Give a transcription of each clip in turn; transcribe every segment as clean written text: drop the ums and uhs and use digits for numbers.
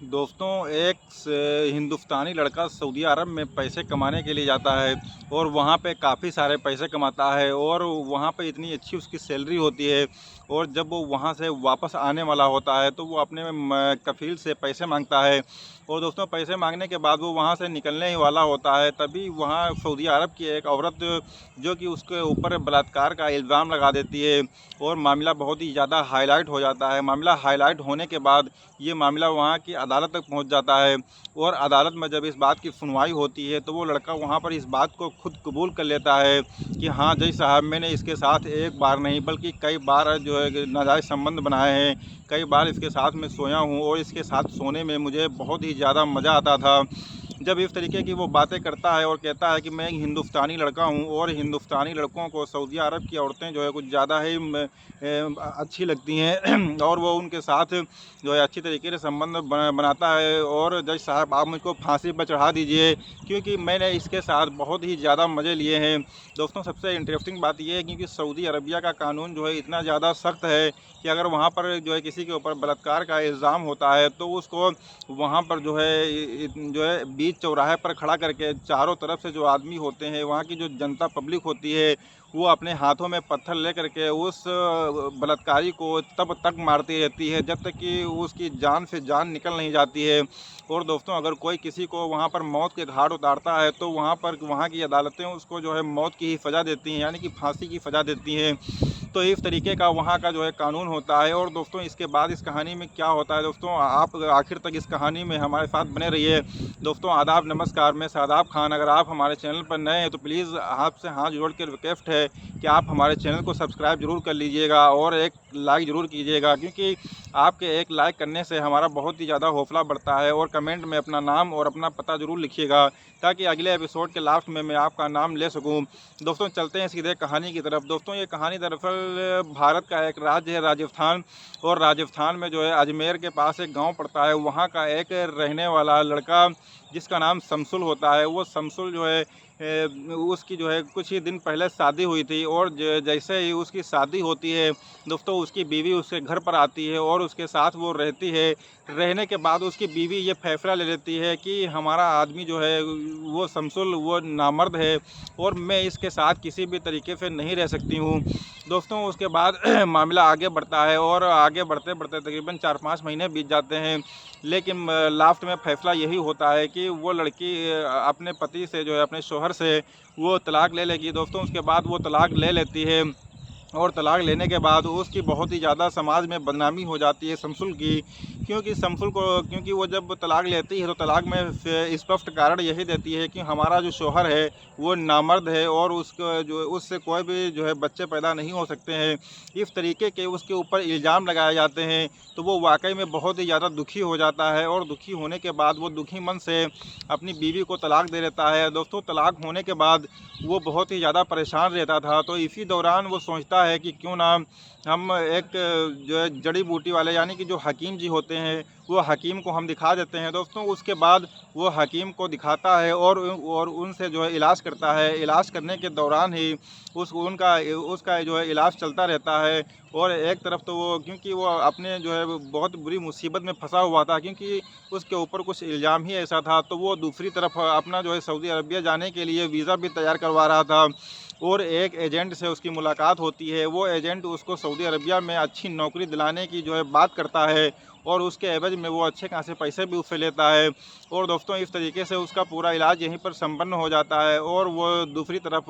दोस्तों, हिंदुस्तानी लड़का सऊदी अरब में पैसे कमाने के लिए जाता है और वहाँ पे काफ़ी सारे पैसे कमाता है और वहाँ पे इतनी अच्छी उसकी सैलरी होती है। और जब वो वहाँ से वापस आने वाला होता है तो वो अपने कफ़ील से पैसे मांगता है। और दोस्तों, पैसे मांगने के बाद वो वहाँ से निकलने ही वाला होता है, तभी वहाँ सऊदी अरब की एक औरत जो कि उसके ऊपर बलात्कार का इल्ज़ाम लगा देती है और मामला बहुत ही ज़्यादा हाईलाइट हो जाता है। मामला हाईलाइट होने के बाद ये मामला वहाँ की अदालत तक पहुँच जाता है और अदालत में जब इस बात की सुनवाई होती है तो वो लड़का वहाँ पर इस बात को खुद कबूल कर लेता है कि हाँ जज साहब, मैंने इसके साथ एक बार नहीं बल्कि कई बार जो है नाजायज़ संबंध बनाए हैं, कई बार इसके साथ मैं सोया हूँ और इसके साथ सोने में मुझे बहुत ही ज़्यादा मज़ा आता था। जब इस तरीके की वो बातें करता है और कहता है कि मैं एक हिंदुस्तानी लड़का हूँ और हिंदुस्तानी लड़कों को सऊदी अरब की औरतें जो है कुछ ज़्यादा ही अच्छी लगती हैं और वो उनके साथ जो है अच्छी तरीके से संबंध बनाता है और जज साहब, आप मुझको फांसी पर चढ़ा दीजिए क्योंकि मैंने इसके साथ बहुत ही ज़्यादा मज़े लिए हैं। दोस्तों, सबसे इंटरेस्टिंग बात ये है क्योंकि सऊदी अरबिया का कानून जो है इतना ज़्यादा सख्त है कि अगर वहाँ पर जो है किसी के ऊपर बलात्कार का इल्ज़ाम होता है तो उसको वहाँ पर जो है बीच चौराहे पर खड़ा करके चारों तरफ से जो आदमी होते हैं, वहाँ की जो जनता पब्लिक होती है, वो अपने हाथों में पत्थर लेकर के उस बलात्कारी को तब तक मारती रहती है जब तक कि उसकी जान से जान निकल नहीं जाती है। और दोस्तों, अगर कोई किसी को वहाँ पर मौत के घाट उतारता है तो वहाँ की अदालतें उसको जो है मौत की ही सज़ा देती हैं, यानी कि फांसी की सज़ा देती हैं। तो इस तरीके का वहाँ का जो है कानून होता है। और दोस्तों, इसके बाद इस कहानी में क्या होता है, दोस्तों आप आखिर तक इस कहानी में हमारे साथ बने रहिए। दोस्तों, आदाब, नमस्कार, मैं शादाब खान। अगर आप हमारे चैनल पर नए हैं तो प्लीज़ आपसे हाथ जोड़ के रिक्वेस्ट है कि आप हमारे चैनल को सब्सक्राइब ज़रूर कर लीजिएगा और एक लाइक ज़रूर कीजिएगा, क्योंकि आपके एक लाइक करने से हमारा बहुत ही ज़्यादा हौसला बढ़ता है। और कमेंट में अपना नाम और अपना पता ज़रूर लिखिएगा ताकि अगले एपिसोड के लास्ट में मैं आपका नाम ले सकूं। दोस्तों, चलते हैं सीधे कहानी की तरफ। दोस्तों, ये कहानी दरअसल भारत का एक राज्य है राजस्थान, और राजस्थान में जो है अजमेर के पास एक गांव पड़ता है। वहाँ का एक रहने वाला लड़का जिसका नाम शमसुल होता है, वो शमसुल जो है उसकी जो है कुछ ही दिन पहले शादी हुई थी और जैसे ही उसकी शादी होती है दोस्तों, उसकी बीवी उसके घर पर आती है और उसके साथ वो रहती है। रहने के बाद उसकी बीवी ये फैसला ले लेती है कि हमारा आदमी जो है वो शमसुल वो नामर्द है और मैं इसके साथ किसी भी तरीके से नहीं रह सकती हूँ। दोस्तों, उसके बाद मामला आगे बढ़ता है और आगे बढ़ते बढ़ते तकरीबन 4-5 महीने बीत जाते हैं, लेकिन लास्ट में फैसला यही होता है कि वो लड़की अपने पति से जो है अपने शौहर से वो तलाक ले लेगी। दोस्तों, उसके बाद वो तलाक ले लेती है और तलाक लेने के बाद उसकी बहुत ही ज़्यादा समाज में बदनामी हो जाती है शमसुल की, क्योंकि वो जब तलाक लेती है तो तलाक में स्पष्ट कारण यही देती है कि हमारा जो शौहर है वो नामर्द है और उससे कोई भी जो है बच्चे पैदा नहीं हो सकते हैं। इस तरीके के उसके ऊपर इल्ज़ाम लगाए जाते हैं तो वो वाकई में बहुत ही ज़्यादा दुखी हो जाता है और दुखी होने के बाद वो दुखी मन से अपनी बीवी को तलाक दे देता है। दोस्तों, तलाक होने के बाद वो बहुत ही ज़्यादा परेशान रहता था, तो इसी दौरान वो सोचता है कि क्यों ना हम एक जो है जड़ी बूटी वाले, यानी कि जो हकीम जी होते हैं, वो हकीम को हम दिखा देते हैं। दोस्तों, उसके बाद वो हकीम को दिखाता है और उनसे जो है इलाज करता है। इलाज करने के दौरान ही उसका जो है इलाज चलता रहता है और एक तरफ तो वो, क्योंकि वो अपने जो है बहुत बुरी मुसीबत में फंसा हुआ था, क्योंकि उसके ऊपर कुछ इल्ज़ाम ही ऐसा था, तो वो दूसरी तरफ अपना जो है सऊदी अरबिया जाने के लिए वीज़ा भी तैयार करवा रहा था। और एक एजेंट से उसकी मुलाकात होती है। वो एजेंट उसको सऊदी अरबिया में अच्छी नौकरी दिलाने की जो है बात करता है और उसके एवज़ में वो अच्छे खासे पैसे भी उससे लेता है। और दोस्तों, इस तरीके से उसका पूरा इलाज यहीं पर संपन्न हो जाता है और वो दूसरी तरफ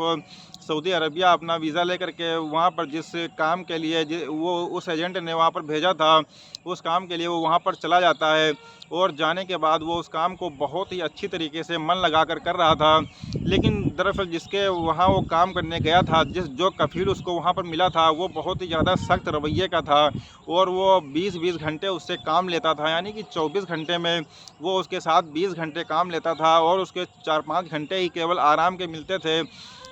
सऊदी अरबिया अपना वीज़ा लेकर के वहाँ पर जिस काम के लिए वो उस एजेंट ने वहाँ पर भेजा था, उस काम के लिए वो वहाँ पर चला जाता है। और जाने के बाद वो उस काम को बहुत ही अच्छी तरीके से मन लगाकर कर रहा था, लेकिन दरअसल जिसके वहाँ वो काम करने गया था, जो कफ़ील उसको वहाँ पर मिला था, वो बहुत ही ज़्यादा सख्त रवैये का था और वो 20-20 घंटे उससे काम लेता था, यानी कि 24 घंटे में वो उसके साथ 20 घंटे काम लेता था और उसके 4-5 घंटे ही केवल आराम के मिलते थे।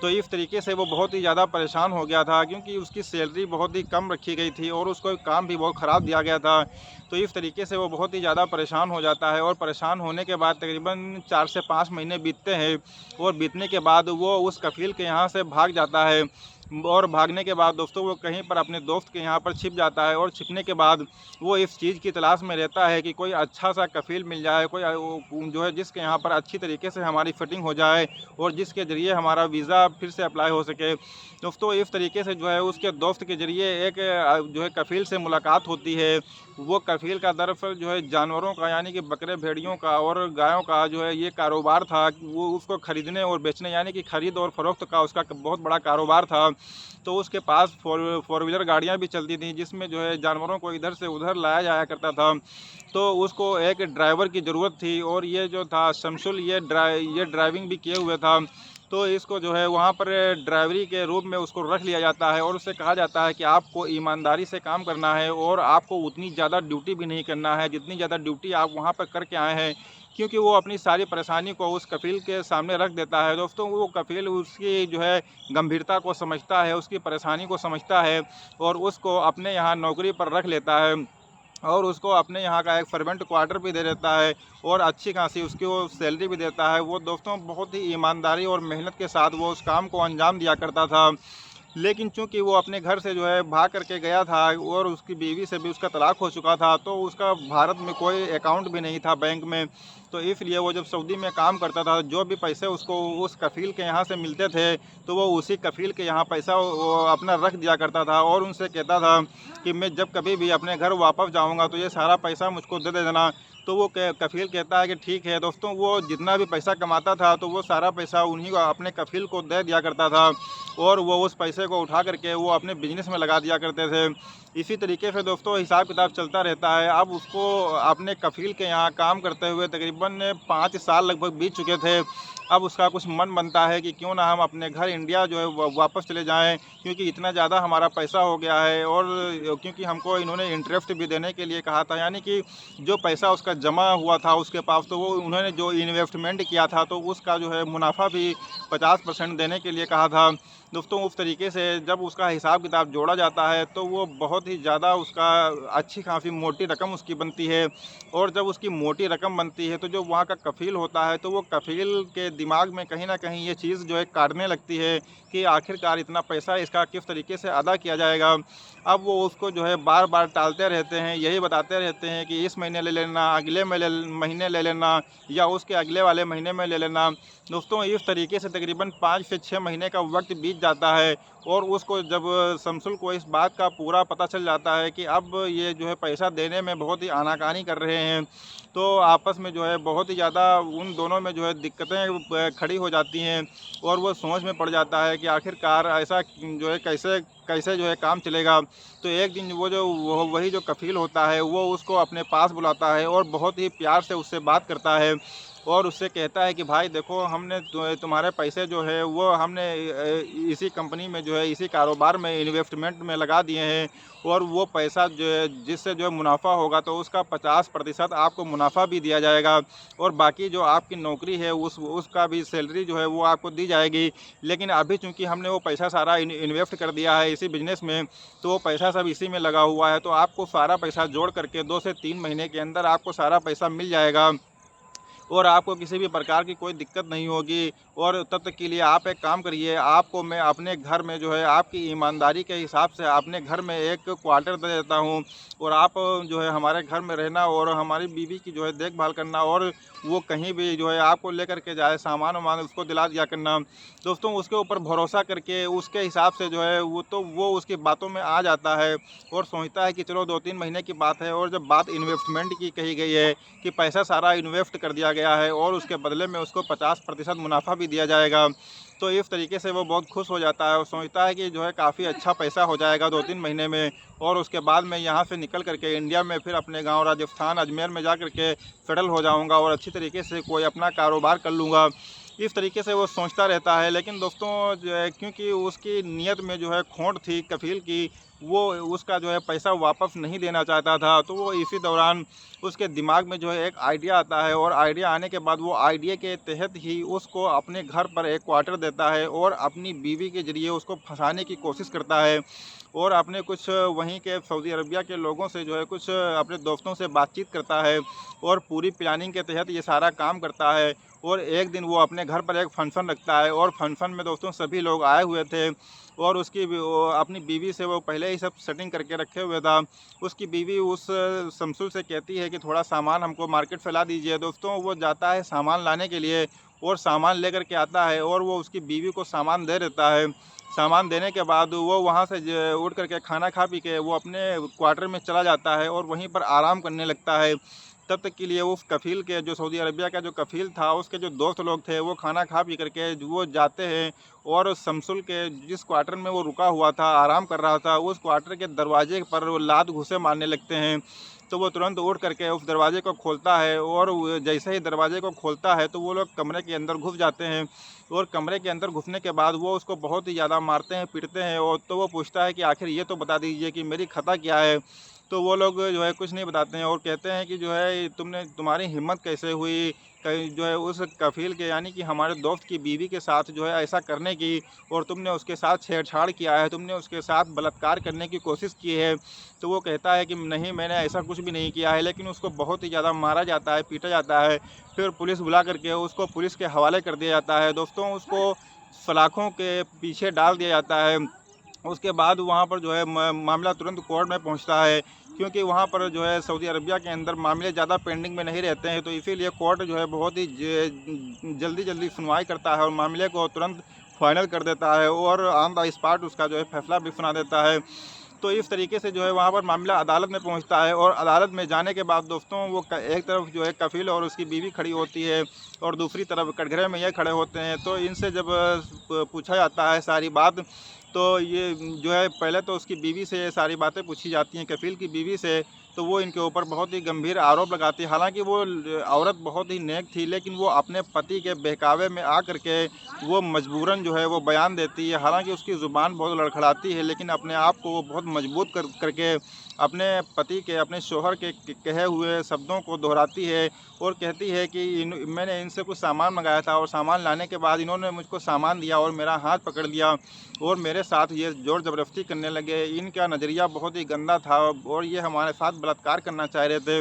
तो इस तरीके से वो बहुत ही ज़्यादा परेशान हो गया था, क्योंकि उसकी सैलरी बहुत ही कम रखी गई थी और उसको काम भी बहुत ख़राब दिया गया था। तो इस तरीके से वो बहुत ही ज़्यादा परेशान हो जाता है और परेशान होने के बाद तकरीबन 4 से 5 महीने बीतते हैं और बीतने के बाद वो उस कफ़ील के यहाँ से भाग जाता है। और भागने के बाद दोस्तों वो कहीं पर अपने दोस्त के यहाँ पर छिप जाता है और छिपने के बाद वो इस चीज़ की तलाश में रहता है कि कोई अच्छा सा कफ़ील मिल जाए, कोई जो है जिसके यहाँ पर अच्छी तरीके से हमारी फ़िटिंग हो जाए और जिसके ज़रिए हमारा वीज़ा फिर से अप्लाई हो सके। दोस्तों इस तरीके से जो है उसके दोस्त के ज़रिए एक जो है कफ़ील से मुलाकात होती है। वो कफ़ील का दरअसल जो है जानवरों का, यानी कि बकरे भेड़ियों का और गायों का जो है ये कारोबार था। वो उसको ख़रीदने और बेचने, यानी कि ख़रीद और फ़रोख्त का उसका बहुत बड़ा कारोबार था। तो उसके पास फ़ोर व्हीलर गाड़ियाँ भी चलती थीं, जिसमें जो है जानवरों को इधर से उधर लाया जाया करता था। तो उसको एक ड्राइवर की ज़रूरत थी और ये जो था शमसुल, ये ड्राइविंग भी किए हुए था। तो इसको जो है वहाँ पर ड्राइवरी के रूप में उसको रख लिया जाता है और उससे कहा जाता है कि आपको ईमानदारी से काम करना है और आपको उतनी ज़्यादा ड्यूटी भी नहीं करना है जितनी ज़्यादा ड्यूटी आप वहाँ पर करके आए हैं। क्योंकि वो अपनी सारी परेशानी को उस कफ़ील के सामने रख देता है। दोस्तों वो कफ़ील उसकी जो है गंभीरता को समझता है, उसकी परेशानी को समझता है और उसको अपने यहाँ नौकरी पर रख लेता है और उसको अपने यहाँ का एक सर्वेंट क्वार्टर भी दे देता है और अच्छी खासी उसकी वो सैलरी भी देता है। वो दोस्तों बहुत ही ईमानदारी और मेहनत के साथ वो उस काम को अंजाम दिया करता था। लेकिन चूँकि वो अपने घर से जो है भाग करके गया था और उसकी बीवी से भी उसका तलाक हो चुका था, तो उसका भारत में कोई अकाउंट भी नहीं था बैंक में। तो इसलिए वो जब सऊदी में काम करता था, जो भी पैसे उसको उस कफ़ील के यहाँ से मिलते थे, तो वो उसी कफ़ील के यहाँ पैसा वो अपना रख दिया करता था और उनसे कहता था कि मैं जब कभी भी अपने घर वापस जाऊँगा तो ये सारा पैसा मुझको दे देना। तो वो कफ़ील कहता है कि ठीक है। दोस्तों वो जितना भी पैसा कमाता था तो वो सारा पैसा उन्हीं को, अपने कफ़ील को दे दिया करता था और वो उस पैसे को उठा करके वो अपने बिजनेस में लगा दिया करते थे। इसी तरीके से दोस्तों हिसाब किताब चलता रहता है। अब उसको अपने कफ़ील के यहाँ काम करते हुए तकरीबन 5 साल लगभग बीत चुके थे। अब उसका कुछ मन बनता है कि क्यों ना हम अपने घर इंडिया जो है वापस चले जाएं, क्योंकि इतना ज़्यादा हमारा पैसा हो गया है और क्योंकि हमको इन्होंने इंटरेस्ट भी देने के लिए कहा था, यानी कि जो पैसा उसका जमा हुआ था उसके पास, तो वो उन्होंने जो इन्वेस्टमेंट किया था तो उसका जो है मुनाफा भी 50% देने के लिए कहा था। दोस्तों उस तरीके से जब उसका हिसाब किताब जोड़ा जाता है तो वो बहुत ही ज़्यादा उसका अच्छी खासी मोटी रकम उसकी बनती है और जब उसकी मोटी रकम बनती है तो जो वहाँ का कफ़ील होता है तो वो कफ़ील के दिमाग में कहीं ना कहीं ये चीज़ जो है काटने लगती है कि आखिरकार इतना पैसा इसका किस तरीके से अदा किया जाएगा। अब वो उसको जो है बार बार टालते रहते हैं, यही बताते रहते हैं कि इस महीने ले लेना, अगले महीने ले लेना या उसके अगले वाले महीने में ले लेना। दोस्तों इस तरीके से तकरीबन 5 से 6 महीने का वक्त बीत जाता है और उसको जब शमसुल को इस बात का पूरा पता चल जाता है कि अब ये जो है पैसा देने में बहुत ही आनाकानी कर रहे हैं, तो आपस में जो है बहुत ही ज़्यादा उन दोनों में जो है दिक्कतें खड़ी हो जाती हैं और वो सोच में पड़ जाता है कि आखिरकार ऐसा जो है कैसे कैसे जो है काम चलेगा। तो एक दिन वही जो कफ़ील होता है वो उसको अपने पास बुलाता है और बहुत ही प्यार से उससे बात करता है और उससे कहता है कि भाई देखो, हमने तुम्हारे पैसे जो है वो हमने इसी कंपनी में जो है इसी कारोबार में इन्वेस्टमेंट में लगा दिए हैं और वो पैसा जो है जिससे जो है मुनाफा होगा तो उसका 50% आपको मुनाफा भी दिया जाएगा और बाकी जो आपकी नौकरी है उसका भी सैलरी जो है वो आपको दी जाएगी। लेकिन अभी चूंकि हमने वो पैसा सारा इन्वेस्ट कर दिया है इसी बिजनेस में, तो वो पैसा सब इसी में लगा हुआ है, तो आपको सारा पैसा जोड़ करके 2 से 3 महीने के अंदर आपको सारा पैसा मिल जाएगा और आपको किसी भी प्रकार की कोई दिक्कत नहीं होगी। और तब तक के लिए आप एक काम करिए, आपको मैं अपने घर में जो है आपकी ईमानदारी के हिसाब से अपने घर में एक क्वार्टर दे देता हूँ और आप जो है हमारे घर में रहना और हमारी बीवी की जो है देखभाल करना और वो कहीं भी जो है आपको लेकर के जाए सामान वामान उसको दिला दिया करना। दोस्तों उसके ऊपर भरोसा करके उसके हिसाब से जो है वो उसकी बातों में आ जाता है और सोचता है कि चलो 2-3 महीने की बात है। और जब बात इन्वेस्टमेंट की कही गई है कि पैसा सारा इन्वेस्ट कर दिया गया है और उसके बदले में उसको 50% मुनाफा भी दिया जाएगा, तो इस तरीके से वो बहुत खुश हो जाता है और सोचता है कि जो है काफ़ी अच्छा पैसा हो जाएगा 2-3 महीने में और उसके बाद मैं यहाँ से निकल करके इंडिया में फिर अपने गांव राजस्थान अजमेर में जा करके सेटल हो जाऊँगा और अच्छी तरीके से कोई अपना कारोबार कर लूँगा। इस तरीके से वो सोचता रहता है। लेकिन दोस्तों जो है क्योंकि उसकी नीयत में जो है खोट थी कफ़ील की, वो उसका जो है पैसा वापस नहीं देना चाहता था। तो वो इसी दौरान उसके दिमाग में जो है एक आइडिया आता है, और आइडिया आने के बाद वो आइडिया के तहत ही उसको अपने घर पर एक क्वार्टर देता है और अपनी बीवी के ज़रिए उसको फंसाने की कोशिश करता है, और अपने कुछ वहीं के सऊदी अरबिया के लोगों से जो है कुछ अपने दोस्तों से बातचीत करता है, और पूरी प्लानिंग के तहत ये सारा काम करता है। और एक दिन वो अपने घर पर एक फंक्शन रखता है, और फंक्शन में दोस्तों सभी लोग आए हुए थे, और अपनी बीवी से वो पहले ही सब सेटिंग करके रखे हुए था। उसकी बीवी उस शमसुल से कहती है कि थोड़ा सामान हमको मार्केट फैला दीजिए। दोस्तों वो जाता है सामान लाने के लिए, और सामान लेकर के आता है, और वो उसकी बीवी को सामान दे देता है। सामान देने के बाद वो वहाँ से उठ करके खाना खा पी के वो अपने क्वार्टर में चला जाता है, और वहीं पर आराम करने लगता है। तब तक के लिए उस कफ़ील के जो सऊदी अरबिया का जो कफ़ील था, उसके जो दोस्त लोग थे, वो खाना खा पी करके वो जाते हैं, और शमसुल के जिस क्वार्टर में वो रुका हुआ था, आराम कर रहा था, उस क्वार्टर के दरवाजे पर वो लात घुसे मारने लगते हैं। तो वो तुरंत उठ करके उस दरवाजे को खोलता है, और जैसे ही दरवाजे को खोलता है तो वो लोग कमरे के अंदर घुस जाते हैं, और कमरे के अंदर घुसने के बाद वो उसको बहुत ही ज़्यादा मारते हैं, पीटते हैं। और तो वो पूछता है कि आखिर ये तो बता दीजिए कि मेरी खता क्या है। तो वो लोग जो है कुछ नहीं बताते हैं, और कहते हैं कि जो है तुम्हारी हिम्मत कैसे हुई कहीं जो है उस कफ़ील के यानी कि हमारे दोस्त की बीवी के साथ जो है ऐसा करने की, और तुमने उसके साथ छेड़छाड़ किया है, तुमने उसके साथ बलात्कार करने की कोशिश की है। तो वो कहता है कि नहीं, मैंने ऐसा कुछ भी नहीं किया है, लेकिन उसको बहुत ही ज़्यादा मारा जाता है, पीटा जाता है। फिर पुलिस बुला करके उसको पुलिस के हवाले कर दिया जाता है। दोस्तों उसको सलाखों के पीछे डाल दिया जाता है। उसके बाद वहाँ पर जो है मामला तुरंत कोर्ट में पहुँचता है, क्योंकि वहाँ पर जो है सऊदी अरबिया के अंदर मामले ज़्यादा पेंडिंग में नहीं रहते हैं, तो इसीलिए कोर्ट जो है बहुत ही जल्दी जल्दी सुनवाई करता है, और मामले को तुरंत फाइनल कर देता है, और ऑन द स्पॉट उसका जो है फैसला भी सुना देता है। तो इस तरीके से जो है वहाँ पर मामला अदालत में पहुँचता है, और अदालत में जाने के बाद दोस्तों वो एक तरफ जो है कफ़ील और उसकी बीवी खड़ी होती है, और दूसरी तरफ कटघरे में ये खड़े होते हैं। तो इनसे जब पूछा जाता है सारी बात, तो ये जो है पहले तो उसकी बीवी से ये सारी बातें पूछी जाती हैं, कफ़ील की बीवी से। तो वो इनके ऊपर बहुत ही गंभीर आरोप लगाती है। हालांकि वो औरत बहुत ही नेक थी, लेकिन वो अपने पति के बहकावे में आ करके वो मजबूरन जो है वो बयान देती है। हालांकि उसकी ज़ुबान बहुत लड़खड़ाती है, लेकिन अपने आप को वो बहुत मजबूत करके अपने पति के, अपने शोहर के कहे हुए शब्दों को दोहराती है, और कहती है कि मैंने इनसे कुछ सामान मंगाया था, और सामान लाने के बाद इन्होंने मुझको सामान दिया और मेरा हाथ पकड़ लिया, और मेरे साथ ये ज़ोर ज़बरदस्ती करने लगे। इनका नज़रिया बहुत ही गंदा था, और ये हमारे साथ बलात्कार करना चाह रहे थे।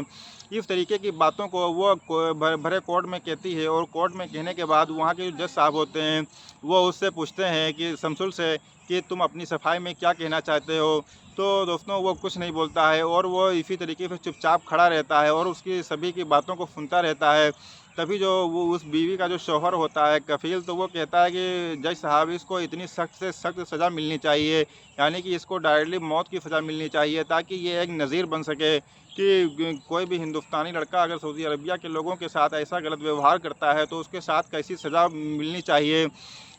इस तरीके की बातों को वो भरे कोर्ट में कहती है, और कोर्ट में कहने के बाद वहाँ के जो जज साहब होते हैं वो उससे पूछते हैं कि शमसुल से कि तुम अपनी सफाई में क्या कहना चाहते हो। तो दोस्तों वो कुछ नहीं बोलता है, और वो इसी तरीके से चुपचाप खड़ा रहता है, और उसकी सभी की बातों को सुनता रहता है। तभी जो वो उस बीवी का जो शौहर होता है कफ़ील, तो वो कहता है कि जज साहब इसको इतनी सख्त से सख्त सज़ा मिलनी चाहिए, यानी कि इसको डायरेक्टली मौत की सज़ा मिलनी चाहिए, ताकि ये एक नज़ीर बन सके कि कोई भी हिंदुस्तानी लड़का अगर सऊदी अरबिया के लोगों के साथ ऐसा गलत व्यवहार करता है तो उसके साथ कैसी सज़ा मिलनी चाहिए।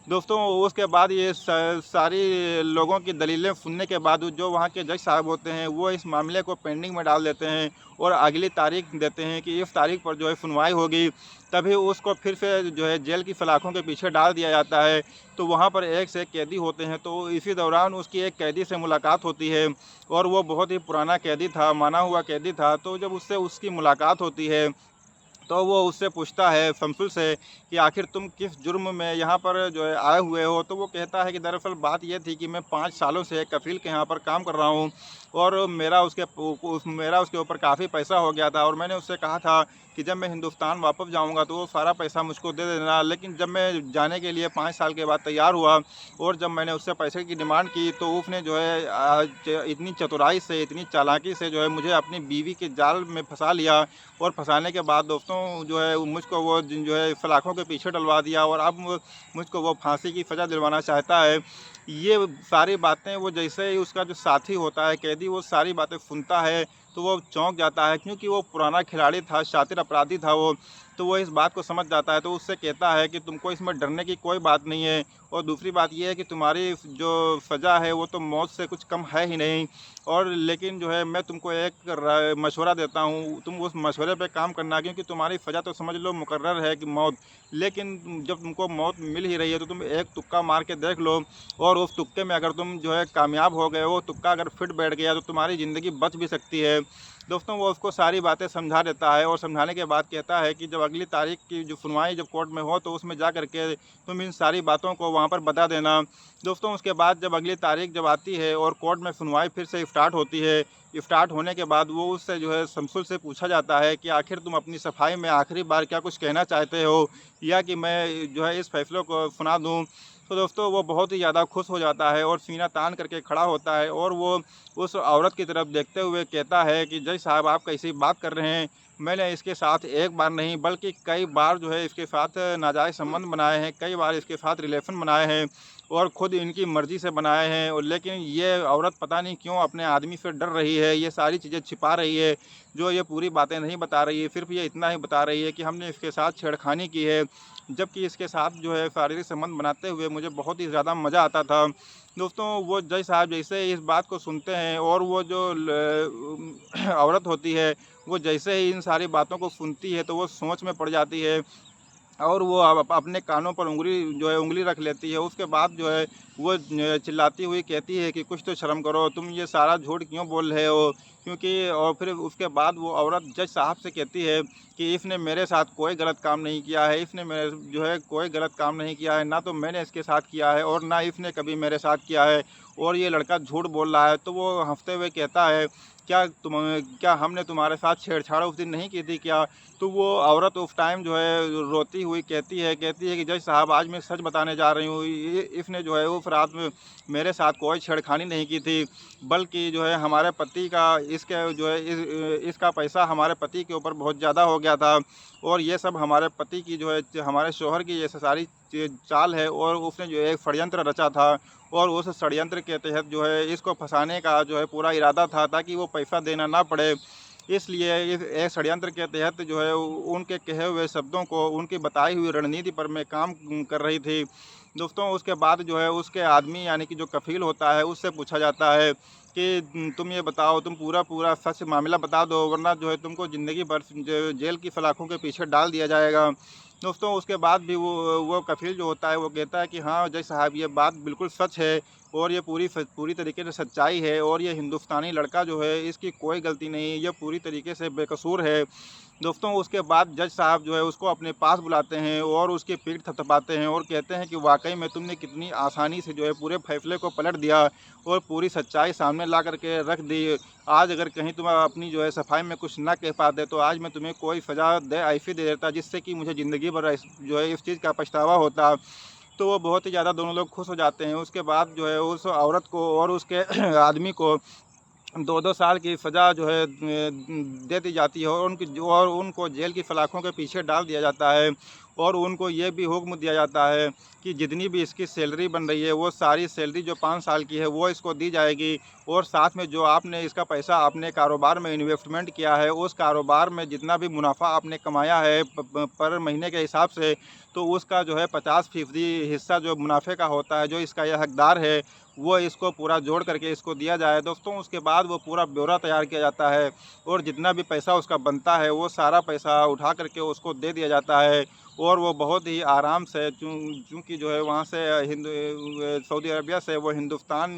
दोस्तों उसके बाद ये सारी लोगों की दलीलें सुनने के बाद जो वहाँ के जज साहब होते हैं वो इस मामले को पेंडिंग में डाल देते हैं, और अगली तारीख देते हैं कि इस तारीख पर जो है सुनवाई होगी। तभी उसको फिर से जो है जेल की सलाखों के पीछे डाल दिया जाता है। तो वहाँ पर एक से एक कैदी होते हैं, तो इसी दौरान उसकी एक कैदी से मुलाकात होती है, और वो बहुत ही पुराना कैदी था, माना हुआ कैदी था। तो जब उससे उसकी मुलाकात होती है तो वो उससे पूछता है शमसुल से कि आखिर तुम किस जुर्म में यहाँ पर जो है आए हुए हो। तो वो कहता है कि दरअसल बात ये थी कि मैं 5 सालों से कफ़ील के यहाँ पर काम कर रहा हूँ, और मेरा उसके ऊपर काफ़ी पैसा हो गया था, और मैंने उससे कहा था कि जब मैं हिंदुस्तान वापस जाऊँगा तो वो सारा पैसा मुझको दे देना। लेकिन जब मैं जाने के लिए 5 साल के बाद तैयार हुआ, और जब मैंने उससे पैसे की डिमांड की, तो उसने जो है इतनी चतुराई से, इतनी चालाकी से जो है मुझे अपनी बीवी के जाल में फंसा लिया, और फंसाने के बाद दोस्तों जो है मुझको वो जो है सलाखों के पीछे डलवा दिया, और अब मुझको वो फांसी की सज़ा दिलवाना चाहता है। ये सारी बातें वो जैसे ही उसका जो साथी होता है कैदी, वो सारी बातें सुनता है, तो वो चौंक जाता है, क्योंकि वो पुराना खिलाड़ी था, शातिर अपराधी था वो। तो वो इस बात को समझ जाता है, तो उससे कहता है कि तुमको इसमें डरने की कोई बात नहीं है, और दूसरी बात ये है कि तुम्हारी जो सज़ा है वो तो मौत से कुछ कम है ही नहीं। और लेकिन जो है मैं तुमको एक मशवरा देता हूँ, तुम उस मशवरे पे काम करना, क्योंकि तुम्हारी सज़ा तो समझ लो मुकर्रर है कि मौत। लेकिन जब तुमको मौत मिल ही रही है तो तुम एक तुक्का मार के देख लो, और उस तुक्के में अगर तुम जो है कामयाब हो गए, वो तुक्का अगर फिट बैठ गया तो तुम्हारी ज़िंदगी बच भी सकती है। दोस्तों वो उसको सारी बातें समझा देता है, और समझाने के बाद कहता है कि जब अगली तारीख की जो सुनवाई जब कोर्ट में हो तो उसमें जा कर के तुम इन सारी बातों को वहाँ पर बता देना। दोस्तों उसके बाद जब अगली तारीख जब आती है और कोर्ट में सुनवाई फिर से स्टार्ट होती है, स्टार्ट होने के बाद वो उससे जो है शमसुल से पूछा जाता है कि आखिर तुम अपनी सफाई में आखिरी बार क्या कुछ कहना चाहते हो, या कि मैं जो है इस फैसले को सुना दूँ। तो दोस्तों वो बहुत ही ज़्यादा खुश हो जाता है और सीना तान करके खड़ा होता है, और वो उस औरत की तरफ देखते हुए कहता है कि जज साहब आप कैसी बात कर रहे हैं, मैंने इसके साथ एक बार नहीं बल्कि कई बार जो है इसके साथ नाजायज़ संबंध बनाए हैं, कई बार इसके साथ रिलेशन बनाए हैं, और ख़ुद इनकी मर्ज़ी से बनाए हैं। और लेकिन ये औरत पता नहीं क्यों अपने आदमी से डर रही है, ये सारी चीज़ें छिपा रही है, जो ये पूरी बातें नहीं बता रही है, सिर्फ़ ये इतना ही बता रही है कि हमने इसके साथ छेड़खानी की है, जबकि इसके साथ जो है शारीरिक संबंध बनाते हुए मुझे बहुत ही ज़्यादा मज़ा आता था। दोस्तों वो जज साहब जैसे ही इस बात को सुनते हैं, और वो जो औरत होती है वो जैसे ही इन सारी बातों को सुनती है तो वो सोच में पड़ जाती है, और वो अब अपने कानों पर उंगली रख लेती है। उसके बाद जो है वो चिल्लाती हुई कहती है कि कुछ तो शर्म करो, तुम ये सारा झूठ क्यों बोल रहे हो, क्योंकि और फिर उसके बाद वो औरत जज साहब से कहती है कि इसने मेरे साथ कोई गलत काम नहीं किया है, इसने मेरे जो है कोई गलत काम नहीं किया है, ना तो मैंने इसके साथ किया है और ना इसने कभी मेरे साथ किया है, और ये लड़का झूठ बोल रहा है। तो वो हंसते हुए कहता है, क्या हमने तुम्हारे साथ छेड़छाड़ उस दिन नहीं की थी क्या? तो वो औरत उस टाइम जो है रोती हुई कहती है कि जज साहब आज मैं सच बताने जा रही हूँ, ये इसने जो है उस रात में मेरे साथ कोई छेड़खानी नहीं की थी, बल्कि जो है हमारे पति का इसके जो है इसका पैसा हमारे पति के ऊपर बहुत ज़्यादा हो गया था, और ये सब हमारे पति की जो है हमारे शौहर की ये सारी चाल है, और उसने जो है एक षड्यंत्र रचा था, और उस षड्यंत्र के तहत जो है इसको फंसाने का जो है पूरा इरादा था, ताकि वो पैसा देना ना पड़े। इसलिए इस एक षड्यंत्र के तहत जो है उनके कहे हुए शब्दों को, उनकी बताई हुई रणनीति पर मैं काम कर रही थी। दोस्तों उसके बाद जो है उसके आदमी यानी कि जो कफ़ील होता है उससे पूछा जाता है कि तुम ये बताओ, तुम पूरा सच मामला बता दो, वरना जो है तुमको ज़िंदगी भर जेल की सलाखों के पीछे डाल दिया जाएगा। दोस्तों उसके बाद भी वो कफ़ील जो होता है वो कहता है कि हाँ जज साहब ये बात बिल्कुल सच है, और ये पूरी तरीके से सच्चाई है, और ये हिंदुस्तानी लड़का जो है इसकी कोई गलती नहीं है, ये पूरी तरीके से बेकसूर है। दोस्तों उसके बाद जज साहब जो है उसको अपने पास बुलाते हैं और उसकी पीठ थपथपाते हैं और कहते हैं कि वाकई में तुमने कितनी आसानी से जो है पूरे फैसले को पलट दिया और पूरी सच्चाई सामने ला करके रख दी। आज अगर कहीं तुम अपनी जो है सफाई में कुछ ना कह पाते तो आज मैं तुम्हें कोई सज़ा ऐसी दे देता जिससे कि मुझे ज़िंदगी भर जो है इस चीज़ का पछतावा होता। तो वो बहुत ही ज़्यादा दोनों लोग खुश हो जाते हैं। उसके बाद जो है उस औरत को और उसके आदमी को 2-2 साल की सज़ा जो है दे दी जाती है, और उनको जेल की सलाखों के पीछे डाल दिया जाता है, और उनको ये भी हुक्म दिया जाता है कि जितनी भी इसकी सैलरी बन रही है वो सारी सैलरी जो 5 साल की है वो इसको दी जाएगी, और साथ में जो आपने इसका पैसा अपने कारोबार में इन्वेस्टमेंट किया है उस कारोबार में जितना भी मुनाफा आपने कमाया है पर महीने के हिसाब से, तो उसका जो है 50% हिस्सा जो मुनाफे का होता है, जो इसका यह हकदार है, वो इसको पूरा जोड़ करके इसको दिया जाए। दोस्तों उसके बाद वो पूरा ब्यौरा तैयार किया जाता है, और जितना भी पैसा उसका बनता है वो सारा पैसा उठा करके उसको दे दिया जाता है, और वो बहुत ही आराम से चूँकि जो है वहाँ से सऊदी अरबिया से वो हिंदुस्तान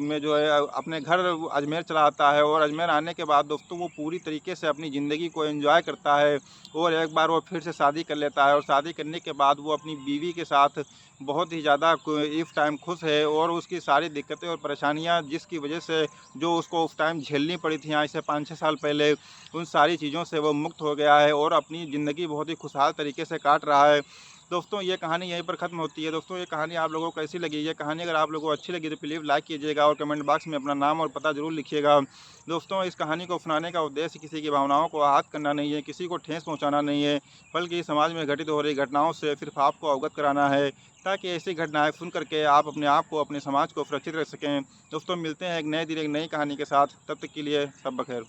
में जो है अपने घर अजमेर चला आता है, और अजमेर आने के बाद दोस्तों वो पूरी तरीके से अपनी ज़िंदगी को एंजॉय करता है, और एक बार वो फिर से शादी कर लेता है, और शादी करने के बाद वो अपनी बीवी के साथ बहुत ही ज़्यादा इस टाइम खुश है, और उसकी सारी दिक्कतें और परेशानियां जिसकी वजह से जो उसको उस टाइम झेलनी पड़ी थी आज से 5-6 साल पहले, उन सारी चीज़ों से वो मुक्त हो गया है और अपनी ज़िंदगी बहुत ही खुशहाल तरीके से काट रहा है। दोस्तों ये कहानी यहीं पर ख़त्म होती है। दोस्तों ये कहानी आप लोगों को कैसी लगी? ये कहानी अगर आप लोगों को अच्छी लगी तो प्लीज़ लाइक कीजिएगा और कमेंट बॉक्स में अपना नाम और पता ज़रूर लिखिएगा। दोस्तों इस कहानी को सुनाने का उद्देश्य किसी की भावनाओं को आहत करना नहीं है, किसी को ठेस पहुँचाना नहीं है, बल्कि समाज में घटित हो रही घटनाओं से सिर्फ आपको अवगत कराना है, ताकि ऐसी घटनाएँ सुन कर के आप अपने आप को, अपने समाज को सुरक्षित रख सकें। दोस्तों मिलते हैं एक नए दिन एक नई कहानी के साथ, तब तक के लिए सब बख़ैर।